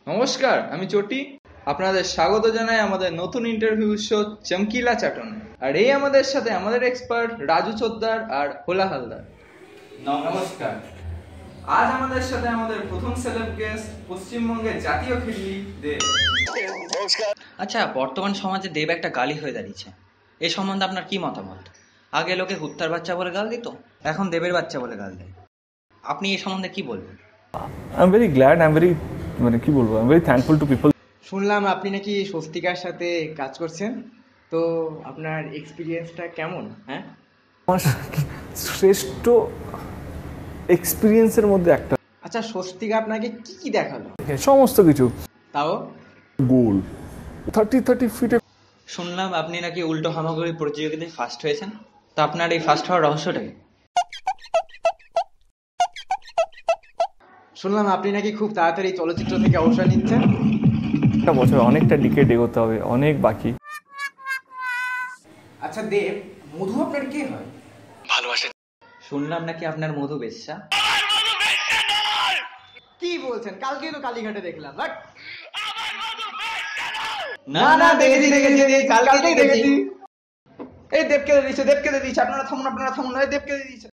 নমস্কার, আমি চটি। আপনাদের স্বাগত জানাই আমাদের নতুন ইন্টারভিউ শো চমকিলা চাটনে। আর এই আমাদের সাথে আমাদের এক্সপার্ট রাজু চোদ্দার আর হোলা হালদার। নমস্কার। আজ আমাদের সাথে আমাদের প্রথম সেলেব গেস্ট পশ্চিমবঙ্গের জাতীয় খেলি দেব। আচ্ছা, বর্তমান সমাজে দেব একটা গালি হয়ে দাঁড়িয়েছে। এই সম্বন্ধে আপনার কি মতামত? আগে লোকে কুত্তার বাচ্চা বলে গাল দিত, এখন দেবের বাচ্চা বলে গাল দেয়। আপনি এই সম্বন্ধে কি বলবেন? I'm very glad, I'm very thankful to people. শুনলাম আপনি নাকি স্বস্তিকার সাথে কাজ করছেন, তো আপনার এক্সপিরিয়েন্সটা কেমন? হ্যাঁ, আমার শ্রেষ্ঠ এক্সপিরিয়েন্সের মধ্যে একটা। আচ্ছা, স্বস্তিকা আপনাকে কি কি দেখালো? সমস্ত কিছু, তাও গোল 30 ফিটে। শুনলাম আপনি নাকি উল্টো হামাগুড়ি প্রতিযোগিতায় ফার্স্ট হয়েছেন, তো আপনার এই ফার্স্ট হওয়ার রহস্যটা কি? শুনলাম আপনি নাকি খুব তাড়াতাড়ি চলচ্চিত্র থেকে অবসর নিচ্ছেন। একটা বছর, অনেকটা ডিকেড এগোতে হবে, অনেক বাকি। আচ্ছা দেব, মধু আপনার কে হয়? ভালোবাসে। শুনলাম নাকি আপনার মধু বেশ্যা। কি বলছেন? কালকে তো কালীঘাটে দেখলাম। না না, দেখেছি কালকেই দেখেছি। এই দেবকে দিয়েছে। আপনারা থামুন। দেবকে দিয়েছে।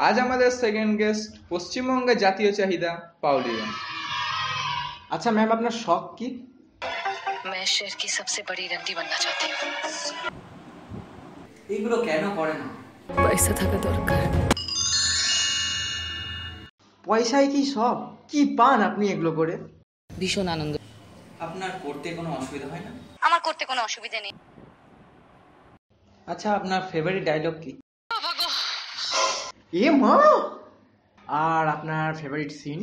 আজ আমাদের সেকেন্ড গেস্ট পশ্চিমবঙ্গের জাতীয় চাহিদা পাউলিয়া। আচ্ছা ম্যাম, আপনার শখ কি? मैं शहर की सबसे बड़ी रंडी बनना चाहती हूँ। এইগুলো কেন করে না? पैसा থাকা দরকার। পয়সায় কি সব? কি পান আপনি এগুলো করে? ভীষণ আনন্দ। আপনার করতে কোনো অসুবিধা হয় না? আমার করতে কোনো অসুবিধা নেই। আচ্ছা, আপনার ফেভারিট ডায়লগ কি? এ মা! আর আপনার ফেভারিট সিন?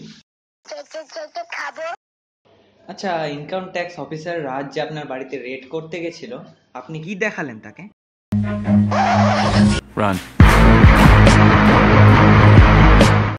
আচ্ছা, ইনকাম ট্যাক্স অফিসার রাজ যে আপনার বাড়িতে রেড করতে গেছিল, আপনি কি দেখালেন তাকে? রান।